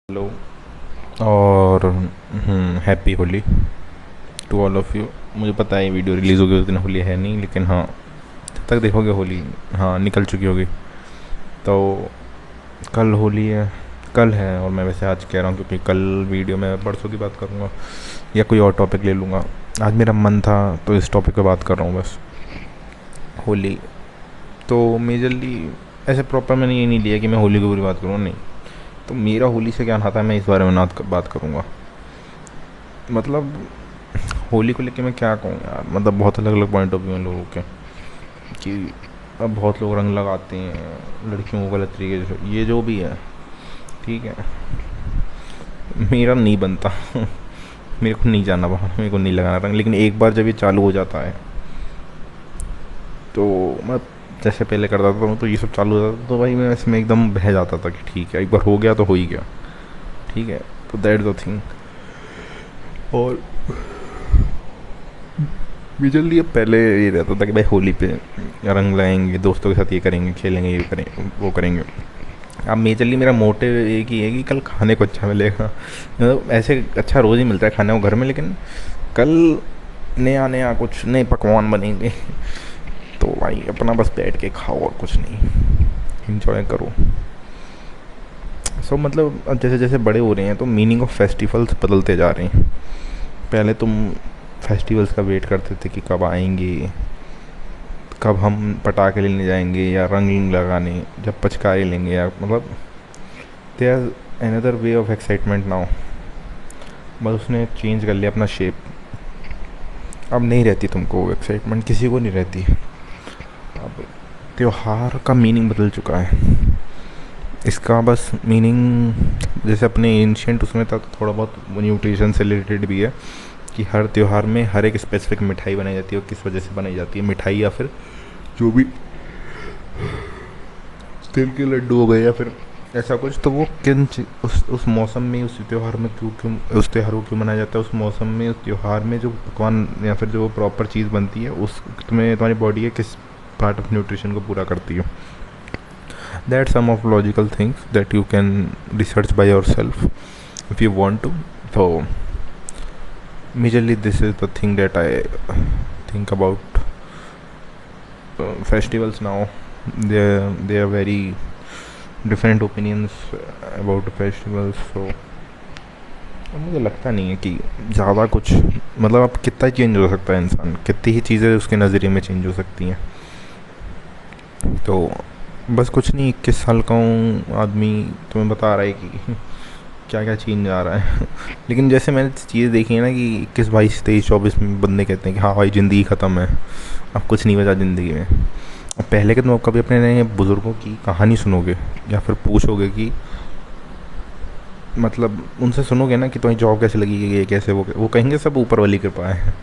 Hello और happy Holi to all of you. मुझे पता है ये वीडियो रिलीज़ होगी उस दिन होली है नहीं, लेकिन हाँ जब तक देखोगे होली हाँ निकल चुकी होगी। तो कल होली है, कल है, और मैं वैसे आज कह रहा हूँ क्योंकि कल वीडियो में परसों की बात करूँगा या कोई और टॉपिक ले लूँगा। आज मेरा मन था तो इस टॉपिक पे बात कर रहा हूँ बस। होली तो मेजरली ऐसे प्रॉपर मैंने ये नहीं लिया कि मैं होली की पूरी बात करूँ, नहीं। तो मेरा होली से क्या नाता है मैं इस बारे में बात करूँगा। मतलब होली को लेके मैं क्या कहूँ यार, मतलब बहुत अलग अलग पॉइंट ऑफ व्यू हैं लोगों के। कि अब बहुत लोग रंग लगाते हैं लड़कियों को गलत तरीके से, ये जो भी है ठीक है, मेरा नहीं बनता मेरे को नहीं जाना बाहर, मेरे को नहीं लगाना रंग। लेकिन एक बार जब ये चालू हो जाता है तो मैं जैसे पहले करता था तो ये सब चालू हो जाता तो भाई मैं इसमें एकदम बह जाता था कि ठीक है एक बार हो गया तो हो ही गया, ठीक है। तो दैट द थिंग। और मेजरली अब पहले ये रहता था कि भाई होली पे रंग लगाएंगे, दोस्तों के साथ ये करेंगे, खेलेंगे, ये करेंगे, वो करेंगे। अब मेजरली मेरा मोटिव एक ही है कि कल खाने को अच्छा मिलेगा। मतलब ऐसे अच्छा रोज़ ही मिलता है खाने को घर में, लेकिन कल नया नया कुछ नए पकवान बनेंगे तो भाई अपना बस बैठ के खाओ और कुछ नहीं, इंजॉय करो। मतलब अब जैसे जैसे बड़े हो रहे हैं तो मीनिंग ऑफ फेस्टिवल्स बदलते जा रहे हैं। पहले तुम फेस्टिवल्स का वेट करते थे कि कब आएंगे, कब हम पटाखे लेने जाएंगे या रंग लगाने, जब पचकारी लेंगे, या मतलब they are another way of excitement now. बस उसने चेंज कर लिया अपना शेप। अब नहीं रहती तुमको वो एक्साइटमेंट, किसी को नहीं रहती। अब त्योहार का मीनिंग बदल चुका है। इसका बस मीनिंग जैसे अपने एंशियंट उसमें था तो थोड़ा बहुत न्यूट्रिशन से रिलेटेड भी है कि हर त्यौहार में हर एक स्पेसिफिक मिठाई बनाई जाती है और किस वजह से बनाई जाती है मिठाई, या फिर जो भी तिल के लड्डू हो गए या फिर ऐसा कुछ। तो वो उस मौसम में उस त्यौहार में क्यों क्यों उस त्यौहार को क्यों मनाया जाता है, उस मौसम में उस त्यौहार में जो पकवान या फिर जो प्रॉपर चीज़ बनती है उस तुम्हें तुम्हारी बॉडी के किस पार्ट ऑफ न्यूट्रिशन को पूरा करती है। That some of logical things that you can research by yourself if you want to. तो majorly this is the thing that I think about festivals now. There are very different opinions about the festivals, so मुझे लगता नहीं है कि ज़्यादा कुछ, मतलब अब कितना ही चेंज हो सकता है इंसान, कितनी ही चीज़ें उसके नज़रिए में चेंज हो सकती हैं। तो बस कुछ नहीं, 21 साल का हूँ आदमी तुम्हें बता रहा है कि क्या क्या चेंज आ रहा है लेकिन जैसे मैंने चीज़ें देखी है ना कि 21 22 23 24 में बंदे कहते हैं कि हाँ भाई ज़िंदगी ख़त्म है, अब कुछ नहीं बचा ज़िंदगी में। अब पहले के तुम कभी अपने नए बुज़ुर्गों की कहानी सुनोगे या फिर पूछोगे कि मतलब उनसे सुनोगे ना कि तुम्हें जॉब कैसे लगी, ये कैसे, वो कहेंगे सब ऊपर वाली कृपा है,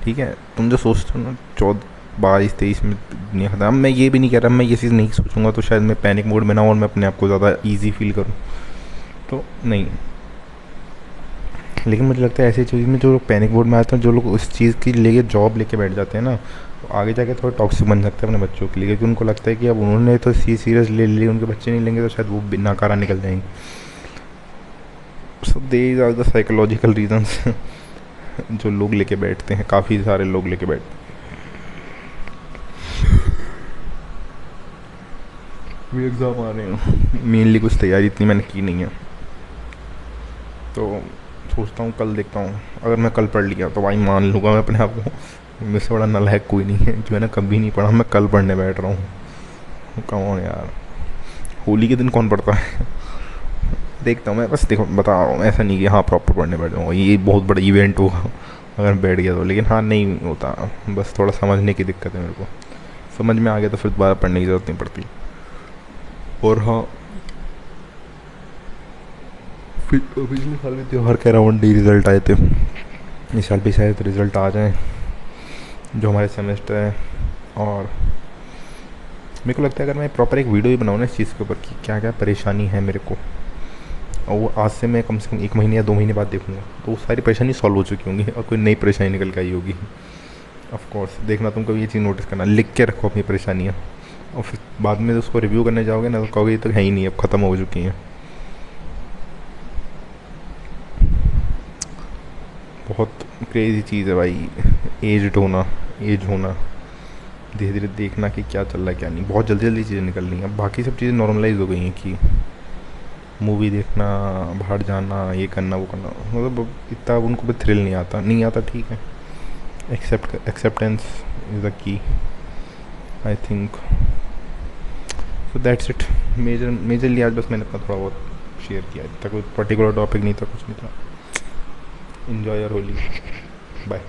ठीक है। तुम जो सोचते हो ना 14 22 23 में दुनिया ख़त्म, अब मैं ये भी नहीं कह रहा, मैं ये चीज़ नहीं सोचूंगा तो शायद मैं पैनिक मोड में ना हूँ और मैं अपने आप को ज़्यादा ईजी फील करूँ, तो नहीं। लेकिन मुझे लगता है ऐसी चीज़ में जो लोग पैनिक मोड में आते हैं, जो लोग उस चीज़ की लेके जॉब लेके बैठ जाते हैं ना, तो आगे जाके थोड़ा टॉक्सिक बन सकते हैं अपने बच्चों के लिए, क्योंकि उनको लगता है कि अब उन्होंने तो सीरियस ले ली, उनके बच्चे नहीं लेंगे तो शायद वो नाकारा निकल जाएंगे। So these are the psychological reasons जो लोग लेके बैठते हैं, काफ़ी सारे लोग लेके बैठते हैं। भी एग्ज़ाम आ रहे हैं, मेनली कुछ तैयारी इतनी मैंने की नहीं है, तो सोचता हूँ कल देखता हूँ। अगर मैं कल पढ़ लिया तो भाई मान लूँगा मैं अपने आप को, मेरे से बड़ा नालायक कोई नहीं है जो है ना कभी नहीं पढ़ा, मैं कल पढ़ने बैठ रहा हूँ। कौन यार, होली के दिन कौन पढ़ता है देखता हूँ मैं, बस देखो बता रहा हूँ, ऐसा नहीं कि हाँ प्रॉपर पढ़ने बैठ जाऊँगा, ये बहुत बड़ा इवेंट होगा अगर बैठ गया तो। लेकिन हाँ नहीं होता, बस थोड़ा समझने की दिक्कत है मेरे को, समझ में आ गया तो फिर दोबारा पढ़ने की ज़रूरत नहीं पड़ती। और हाँ पिछले साल भी त्यौहार के अराउंड ही रिज़ल्ट आए थे, इस साल भी शायद रिज़ल्ट आ जाए जो हमारे सेमेस्टर है। और मेरे को लगता है अगर मैं प्रॉपर एक वीडियो भी बनाऊँ ना इस चीज़ के ऊपर कि क्या क्या परेशानी है मेरे को, और वो आज से मैं कम से कम 1 महीने या 2 महीने बाद देखूँगा तो वो सारी परेशानी सॉल्व हो चुकी होंगी और कोई नई परेशानी निकल के आई होगी। ऑफ कोर्स देखना, तुम कभी ये चीज़ नोटिस करना, लिख के रखो अपनी परेशानियाँ, और फिर बाद में उसको रिव्यू करने जाओगे ना तो कहोगे ये तो है ही नहीं, अब ख़त्म हो चुकी हैं। बहुत क्रेज़ी चीज़ है भाई, एज होना, धीरे धीरे देखना कि क्या चल रहा है क्या नहीं। बहुत जल्दी जल्दी चीज़ें निकल रही हैं, बाकी सब चीज़ें नॉर्मलाइज हो गई हैं कि मूवी देखना, बाहर जाना, ये करना वो करना, मतलब अब इतना अब उनको भी थ्रिल नहीं आता, ठीक है। Acceptance is the key, I think. So that's it. Majorly आज बस मैंने अपना थोड़ा बहुत शेयर किया, इतना कोई पर्टिकुलर टॉपिक नहीं था, कुछ नहीं था। Enjoy your Holi, bye.